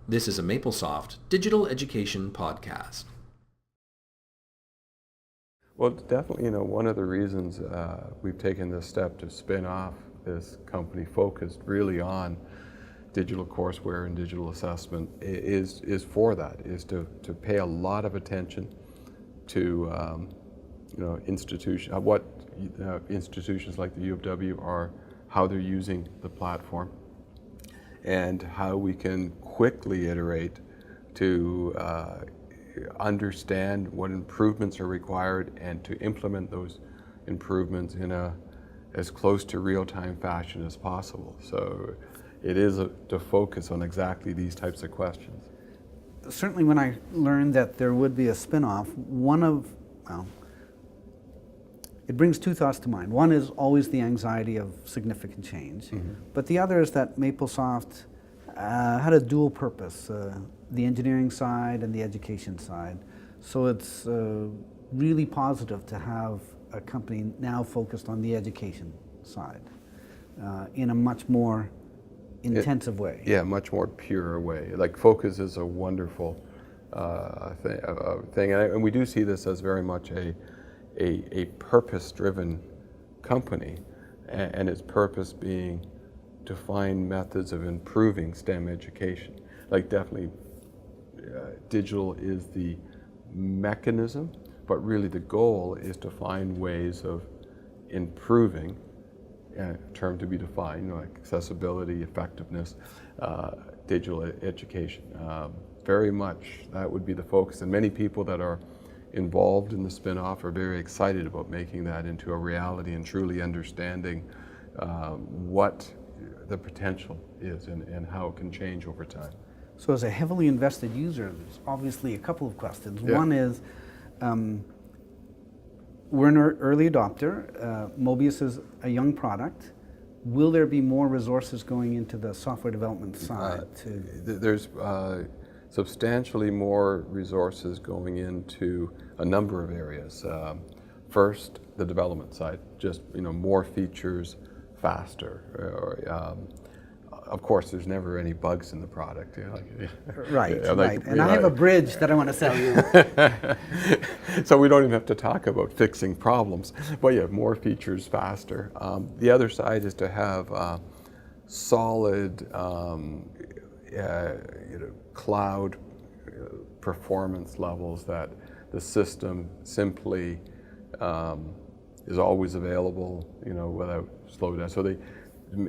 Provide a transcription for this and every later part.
This is a Maplesoft digital education podcast. Well, definitely, one of the reasons we've taken this step to spin off this company focused really on digital courseware and digital assessment is for that, is to pay a lot of attention to institutions like the U of W are, how they're using the platform, and how we can quickly iterate to understand what improvements are required and to implement those improvements in as close to real-time fashion as possible. So it is to focus on exactly these types of questions. Certainly when I learned that there would be a spin-off, it brings two thoughts to mind. One is always the anxiety of significant change, but the other is that Maplesoft had a dual purpose, the engineering side and the education side. So it's really positive to have a company now focused on the education side in a much more intensive way. Yeah, much more pure way. Like focus is a wonderful thing, and we do see this as very much a purpose-driven company, and its purpose being to find methods of improving STEM education. Like definitely digital is the mechanism, but really the goal is to find ways of improving, a term to be defined, like accessibility, effectiveness, digital education. Very much that would be the focus, and many people that are involved in the spin-off are very excited about making that into a reality and truly understanding what the potential is and how it can change over time. So as a heavily invested user, there's obviously a couple of questions. Yeah. One is, we're an early adopter. Mobius is a young product. Will there be more resources going into the software development side? There's substantially more resources going into a number of areas. First, the development side, just more features faster. Of course, there's never any bugs in the product. Right. And I have a bridge that I want to sell you. So we don't even have to talk about fixing problems. But yeah, more features faster. The other side is to have solid cloud performance levels, that the system simply is always available, without slowdown. So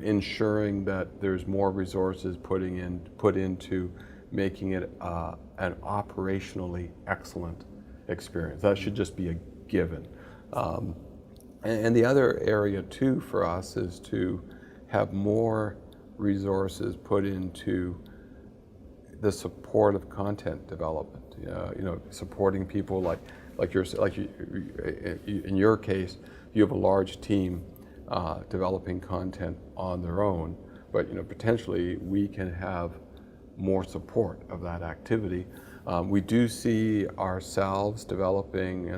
ensuring that there's more resources put into making it an operationally excellent experience. That should just be a given. And the other area too for us is to have more resources put into the support of content development. Supporting people like in your case, you have a large team developing content on their own, but potentially we can have more support of that activity. We do see ourselves developing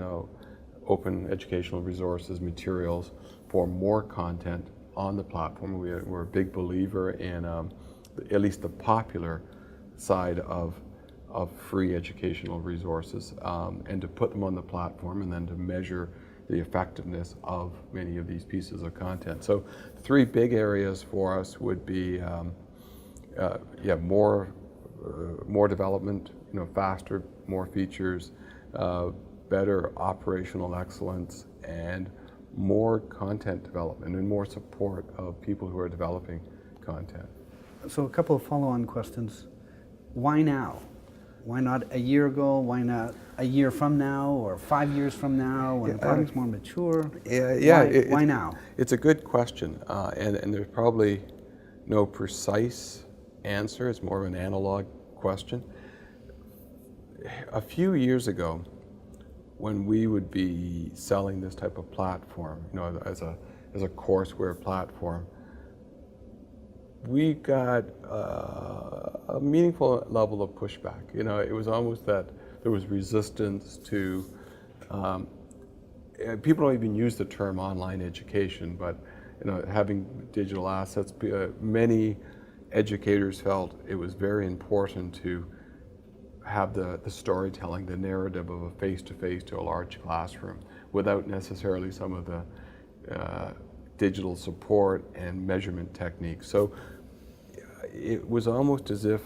open educational resources, materials for more content on the platform. We're a big believer in at least the popular side of free educational resources, and to put them on the platform and then to measure the effectiveness of many of these pieces of content. So three big areas for us would be more development, faster, more features, better operational excellence, and more content development and more support of people who are developing content. So a couple of follow-on questions. Why now? Why not a year ago? Why not a year from now or 5 years from now when the product's more mature? Why now? It's a good question, and there's probably no precise answer. It's more of an analog question. A few years ago, when we would be selling this type of platform, as a courseware platform, we got a meaningful level of pushback. It was almost that there was resistance to, people don't even use the term online education, but having digital assets, many educators felt it was very important to have the storytelling, the narrative of a face-to-face to a large classroom without necessarily some of the digital support and measurement techniques. So it was almost as if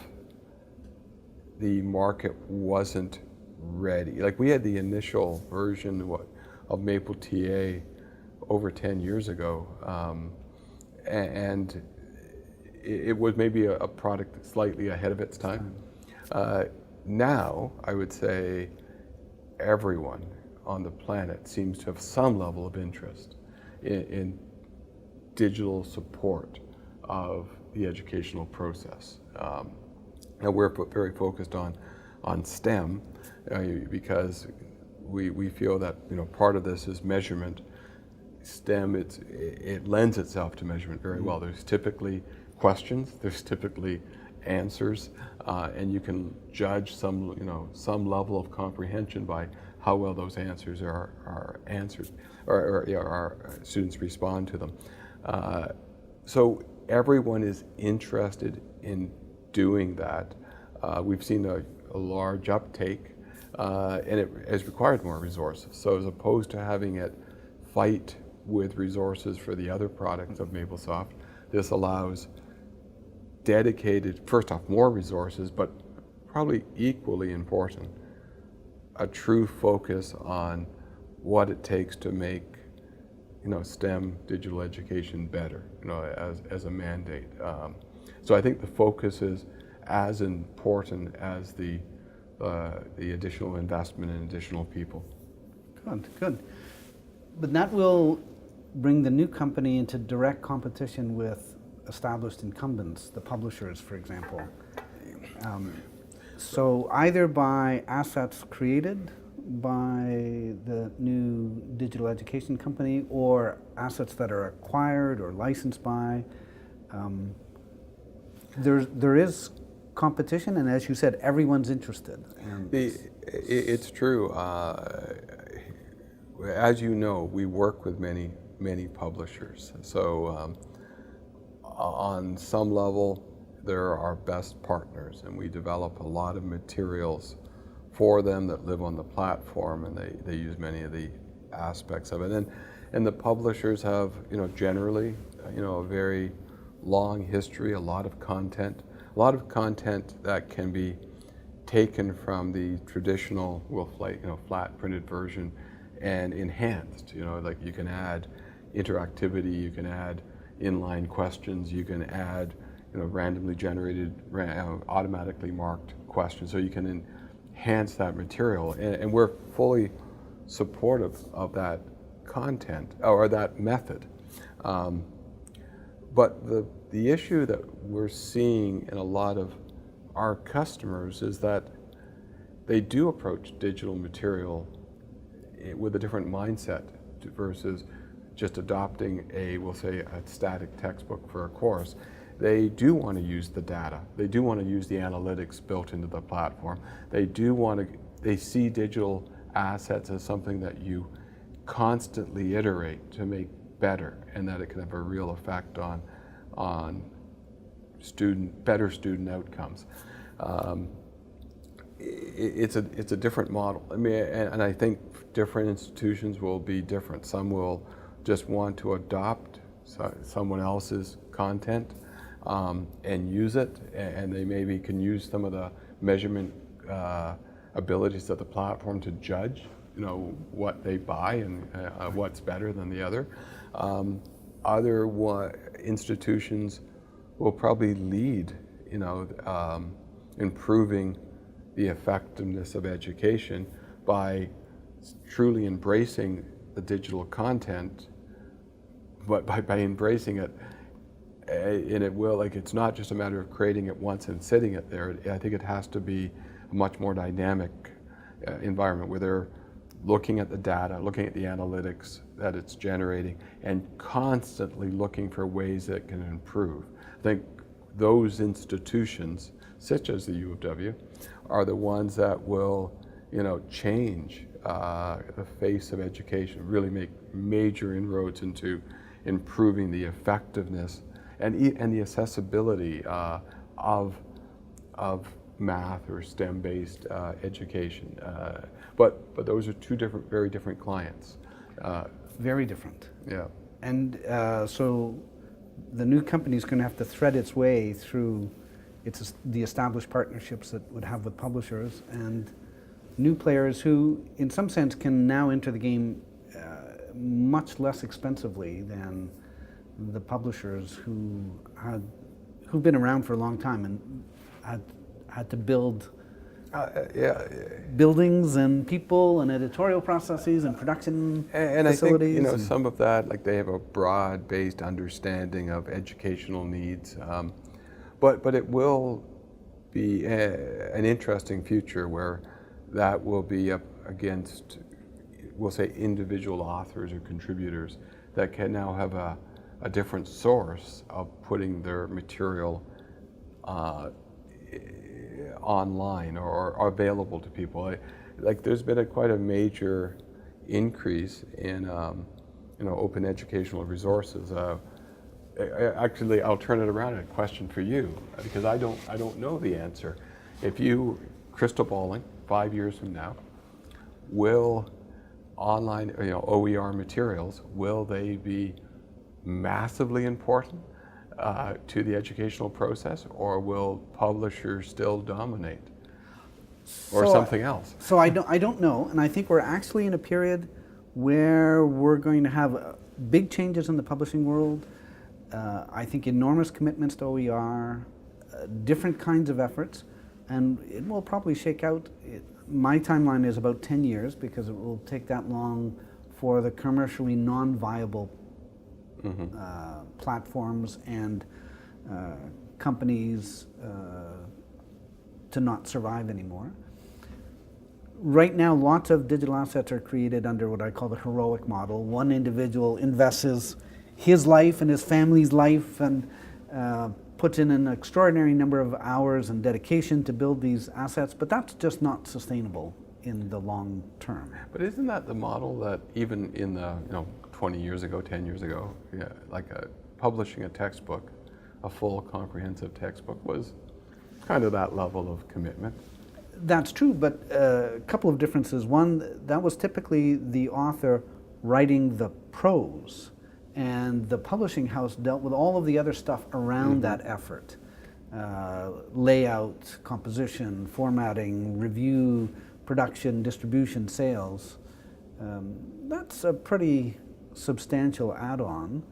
the market wasn't ready. Like, we had the initial version of Maple TA over 10 years ago, and it was maybe a product slightly ahead of its time. Now, I would say everyone on the planet seems to have some level of interest in digital support of the educational process. Now, we're very focused on STEM because we feel that, you know, part of this is measurement. STEM, it lends itself to measurement very well. There's typically questions, there's typically answers, and you can judge some level of comprehension by how well those answers are answered, or our students respond to them. So everyone is interested in doing that. We've seen a large uptake, and it has required more resources. So as opposed to having it fight with resources for the other products of Maplesoft, this allows dedicated, first off, more resources, but probably equally important, a true focus on what it takes to make, you know, STEM digital education better, you know, as a mandate. So I think the focus is as important as the additional investment in additional people. Good. But that will bring the new company into direct competition with established incumbents, the publishers, for example. So either by assets created by the new digital education company or assets that are acquired or licensed by, there is competition, and as you said, everyone's interested. It's true. As you know, we work with many publishers. So on some level, they're our best partners, and we develop a lot of materials for them that live on the platform, and they use many of the aspects of it. And the publishers have, you know, generally, you know, a very long history, a lot of content that can be taken from the traditional, flat printed version and enhanced. You know, like, you can add interactivity, you can add inline questions, you can add, you know, randomly generated, automatically marked questions, so you can enhance that material. And we're fully supportive of that content or that method. But the issue that we're seeing in a lot of our customers is that they do approach digital material with a different mindset versus just adopting a static textbook for a course. They do want to use the data. They do want to use the analytics built into the platform. They see digital assets as something that you constantly iterate to make better, and that it can have a real effect on better student outcomes. It's a different model. I mean, and I think different institutions will be different. Some will just want to adopt someone else's content and use it, and they maybe can use some of the measurement abilities of the platform to judge, you know, what they buy and what's better than the other. Other institutions will probably lead, you know, improving the effectiveness of education by truly embracing the digital content, but by embracing it, and it will, like, it's not just a matter of creating it once and sitting it there. I think it has to be a much more dynamic environment where they're looking at the data, looking at the analytics that it's generating, and constantly looking for ways that it can improve. I think those institutions, such as the U of W, are the ones that will, you know, change the face of education, really make major inroads into improving the effectiveness and the accessibility of math or STEM-based education. But those are two very different clients. Very different. Yeah. And so the new company is going to have to thread its way through the established partnerships that it would have with publishers and new players who, in some sense, can now enter the game much less expensively than the publishers who've been around for a long time and had to build buildings and people and editorial processes and production facilities. I think some of that, like they have a broad-based understanding of educational needs, but it will be an interesting future where that will be up against, we'll say, individual authors or contributors that can now have a different source of putting their material online or available to people. Like there's been quite a major increase in open educational resources. Actually, I'll turn it around. A question for you, because I don't know the answer. If you crystal balling 5 years from now, will online OER materials, will they be massively important to the educational process, or will publishers still dominate, or something else? So I don't know, and I think we're actually in a period where we're going to have big changes in the publishing world. I think enormous commitments to OER, different kinds of efforts, and it will probably shake out. My timeline is about 10 years because it will take that long for the commercially non-viable platforms and companies to not survive anymore. Right now, lots of digital assets are created under what I call the heroic model. One individual invests his life and his family's life and puts in an extraordinary number of hours and dedication to build these assets, but that's just not sustainable in the long term. But isn't that the model that even in the 20 years ago, 10 years ago, like publishing a textbook, a full comprehensive textbook, was kind of that level of commitment? That's true, but a couple of differences. One, that was typically the author writing the prose, and the publishing house dealt with all of the other stuff around that effort. Layout, composition, formatting, review, production, distribution, sales. That's a pretty substantial add-on.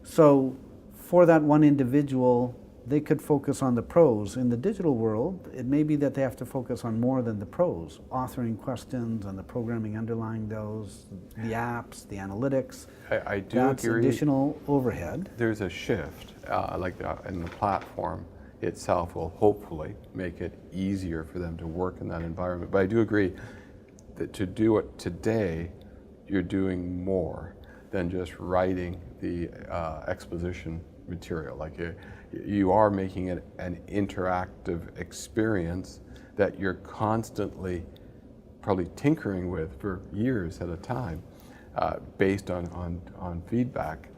So for that one individual, they could focus on the prose. In the digital world, it may be that they have to focus on more than the prose, authoring questions and the programming underlying those, the apps, the analytics. I do That's agree. Additional overhead. There's a shift, and the platform itself will hopefully make it easier for them to work in that environment. But I do agree that to do it today, you're doing more than just writing the exposition material. Like you are making it an interactive experience that you're constantly probably tinkering with for years at a time, based on feedback.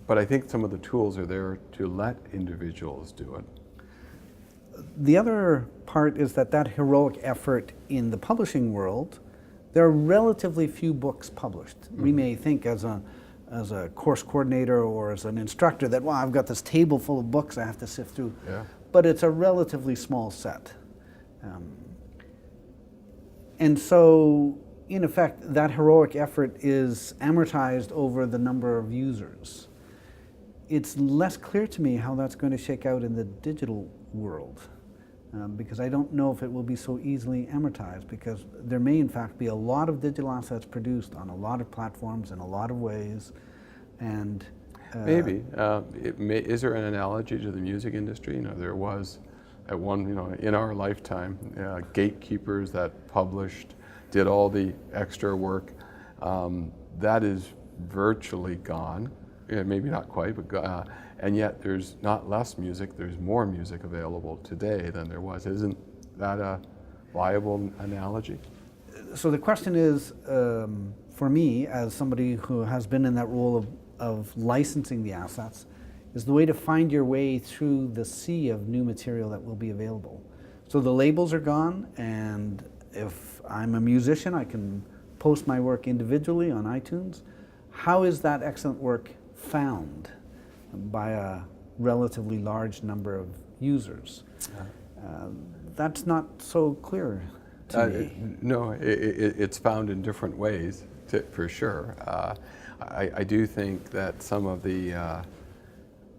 But I think some of the tools are there to let individuals do it. The other part is that heroic effort in the publishing world, there are relatively few books published. We may think as a course coordinator or as an instructor that, wow, I've got this table full of books I have to sift through. Yeah. But it's a relatively small set. And so, in effect, that heroic effort is amortized over the number of users. It's less clear to me how that's going to shake out in the digital world, because I don't know if it will be so easily amortized, because there may in fact be a lot of digital assets produced on a lot of platforms in a lot of ways. And maybe. Is there an analogy to the music industry? There was at one, in our lifetime, gatekeepers that published, did all the extra work. That is virtually gone. Maybe not quite, but and yet there's not less music, there's more music available today than there was. Isn't that a viable analogy? So the question is, for me, as somebody who has been in that role of licensing the assets, is the way to find your way through the sea of new material that will be available. So the labels are gone, and if I'm a musician, I can post my work individually on iTunes. How is that excellent work found by a relatively large number of users? That's not so clear to me. No, it's found in different ways, for sure. I do think that some of the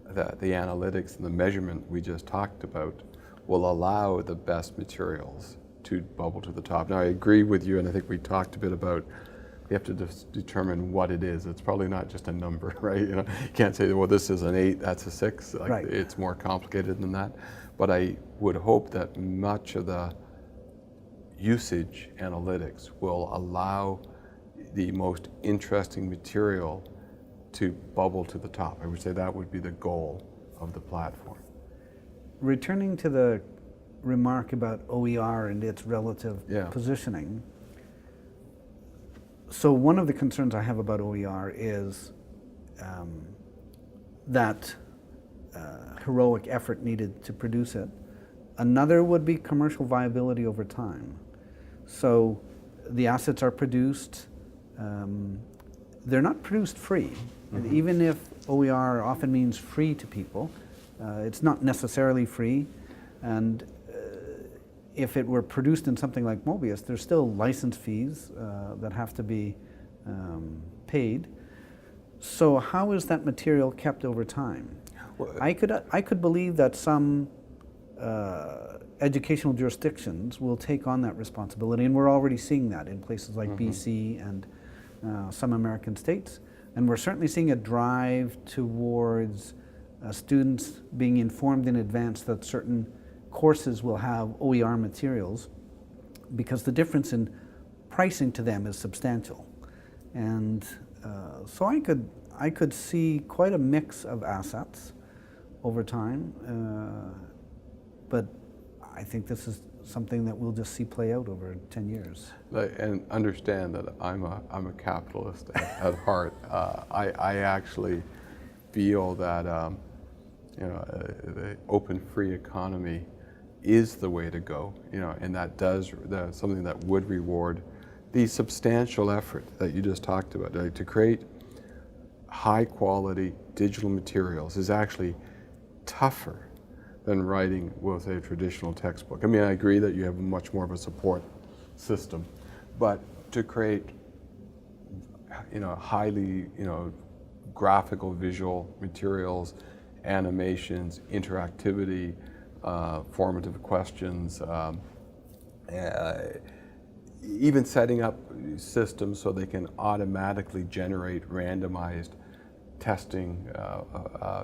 analytics and the measurement we just talked about will allow the best materials to bubble to the top. Now, I agree with you, and I think we talked a bit about we have to determine what it is. It's probably not just a number, right? You can't say, well, this is an 8, that's a 6. Right. It's more complicated than that. But I would hope that much of the usage analytics will allow the most interesting material to bubble to the top. I would say that would be the goal of the platform. Returning to the remark about OER and its relative positioning, so one of the concerns I have about OER is that heroic effort needed to produce it. Another would be commercial viability over time. So the assets are produced, they're not produced free. And even if OER often means free to people, it's not necessarily free. And if it were produced in something like Mobius, there's still license fees that have to be paid. So how is that material kept over time? Well, I could believe that some educational jurisdictions will take on that responsibility, and we're already seeing that in places like BC and some American states. And we're certainly seeing a drive towards students being informed in advance that certain courses will have OER materials, because the difference in pricing to them is substantial. And so I could see quite a mix of assets over time, but I think this is something that we'll just see play out over 10 years. And understand that I'm a capitalist at heart. I actually feel that the open free economy is the way to go, and that's something that would reward the substantial effort that you just talked about. To create high quality digital materials is actually tougher than writing, we'll say, a traditional textbook. I mean, I agree that you have much more of a support system, but to create, highly, graphical, visual materials, animations, interactivity, formative questions, even setting up systems so they can automatically generate randomized testing,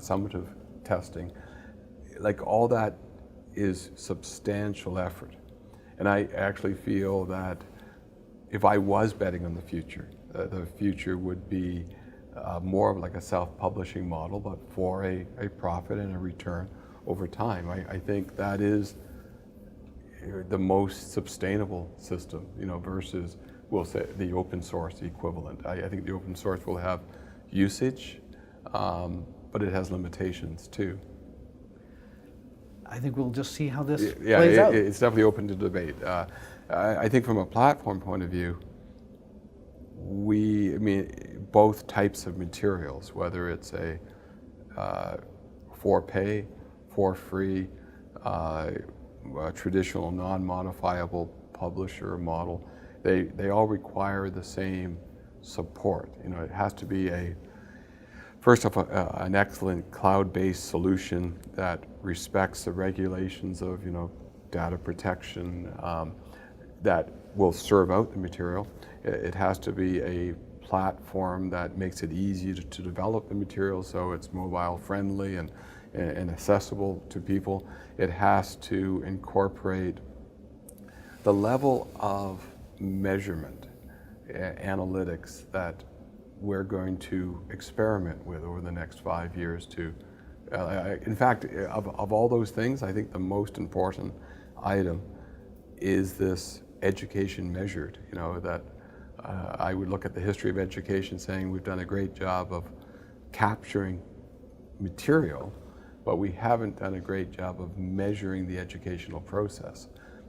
summative testing. Like, all that is substantial effort. And I actually feel that if I was betting on the future would be more of like a self-publishing model, but for a profit and a return over time. I think that is the most sustainable system, versus, we'll say, the open source equivalent. I think the open source will have usage, but it has limitations too. I think we'll just see how this plays out. It's definitely open to debate. I think from a platform point of view, both types of materials, whether it's a for pay, for free, traditional non-modifiable publisher model, they all require the same support. It has to be first off, an excellent cloud-based solution that respects the regulations of, data protection, that will serve out the material. It has to be a platform that makes it easy to develop the material, so it's mobile friendly and accessible to people. It has to incorporate the level of measurement, analytics that we're going to experiment with over the next 5 years to, in fact, of all those things, I think the most important item is this education measured, that I would look at the history of education saying we've done a great job of capturing material, but we haven't done a great job of measuring the educational process.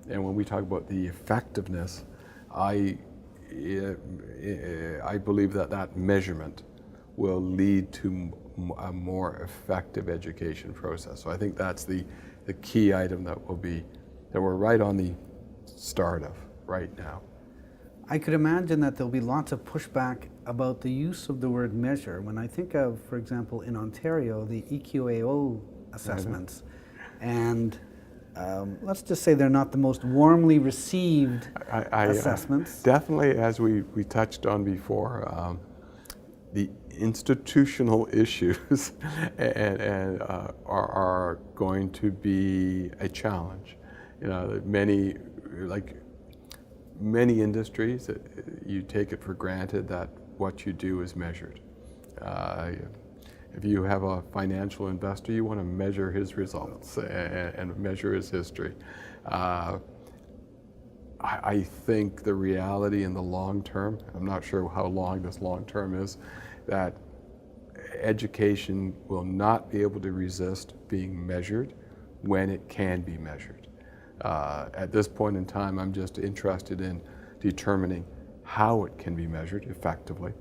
And when we talk about the effectiveness, I believe that measurement will lead to a more effective education process. So I think that's the key item that we're right on the start of right now. I could imagine that there'll be lots of pushback about the use of the word measure. When I think of, for example, in Ontario, the EQAO assessments, and let's just say they're not the most warmly received assessments. Definitely, as we touched on before, the institutional issues are going to be a challenge. Many industries, you take it for granted that what you do is measured. If you have a financial investor, you want to measure his results and measure his history. I think the reality in the long term, I'm not sure how long this long term is, that education will not be able to resist being measured when it can be measured. At this point in time, I'm just interested in determining how it can be measured effectively.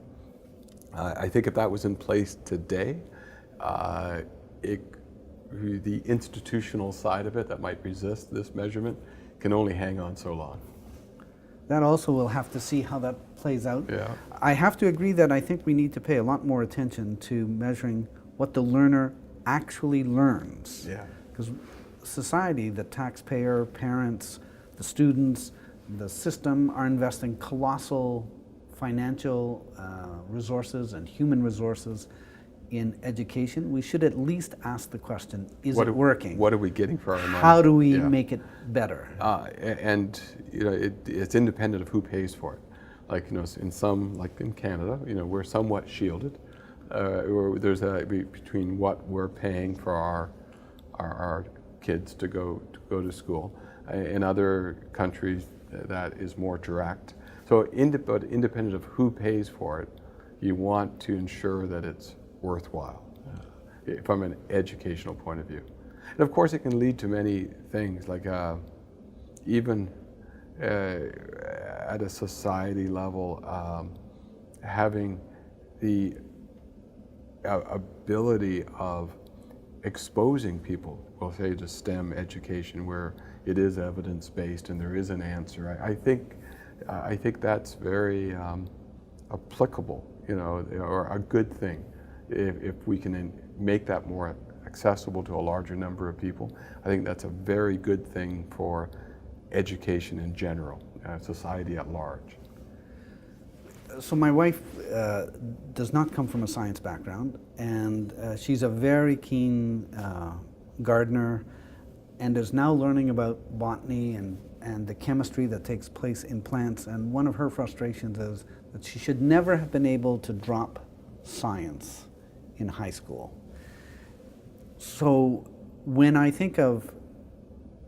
I think if that was in place today, the institutional side of it that might resist this measurement can only hang on so long. That also we'll have to see how that plays out. Yeah. I have to agree that I think we need to pay a lot more attention to measuring what the learner actually learns. Yeah. Because society, the taxpayer, parents, the students, the system are investing colossal financial resources and human resources in education. We should at least ask the question, is it working? What are we getting for our money? How do we make it better? And it's independent of who pays for it. Like in some, like in Canada, we're somewhat shielded. There's between what we're paying for our kids to go to school. In other countries, that is more direct. So independent of who pays for it, you want to ensure that it's worthwhile from an educational point of view. And of course it can lead to many things, like even at a society level, having the ability of exposing people, we'll say, to STEM education where it is evidence-based and there is an answer. I think that's very applicable, or a good thing. If we can make that more accessible to a larger number of people, I think that's a very good thing for education in general, society at large. So my wife does not come from a science background, and she's a very keen gardener and is now learning about botany and the chemistry that takes place in plants. And one of her frustrations is that she should never have been able to drop science in high school. So when I think of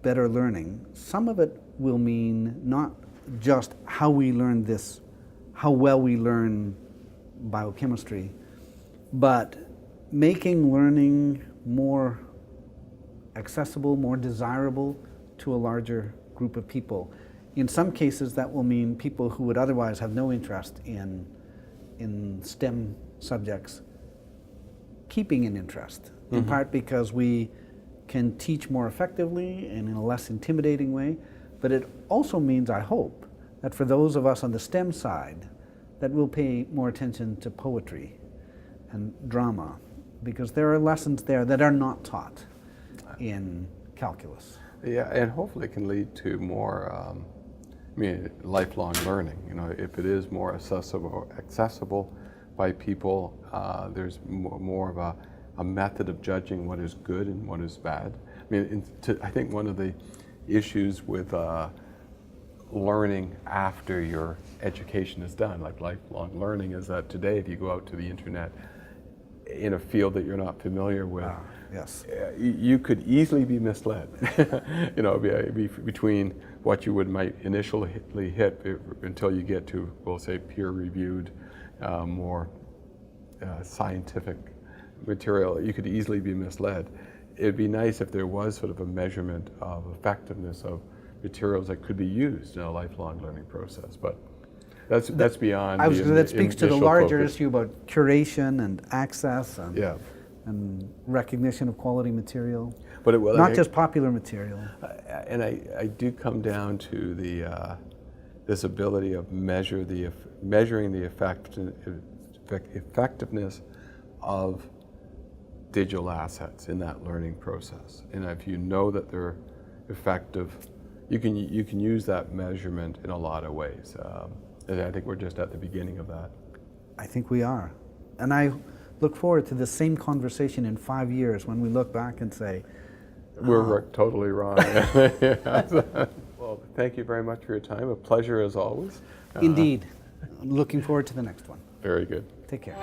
better learning, some of it will mean not just how we learn this, how well we learn biochemistry, but making learning more accessible, more desirable to a larger group of people. In some cases, that will mean people who would otherwise have no interest in STEM subjects keeping an interest, in part because we can teach more effectively and in a less intimidating way. But it also means, I hope, that for those of us on the STEM side, that we'll pay more attention to poetry and drama, because there are lessons there that are not taught in calculus. Yeah, and hopefully it can lead to more, lifelong learning. If it is more accessible by people, there's more of a method of judging what is good and what is bad. I think one of the issues with learning after your education is done, like lifelong learning, is that today if you go out to the internet in a field that you're not familiar with, yes, you could easily be misled. Between what you might initially hit until you get to, we'll say, peer-reviewed, more scientific material, you could easily be misled. It'd be nice if there was sort of a measurement of effectiveness of materials that could be used in a lifelong learning process, but that's beyond. That speaks to the larger focus. issue about curation and access and, Yeah. and recognition of quality material, But it will, not just popular material. And I do come down to the this ability of measuring the effectiveness of digital assets in that learning process. And if you know that they're effective, you can use that measurement in a lot of ways. And I think we're just at the beginning of that. I think we are. And I look forward to the same conversation in 5 years when we look back and say, We're totally wrong. Well, thank you very much for your time. A pleasure as always. indeed, looking forward to the next one. Very good. Take care.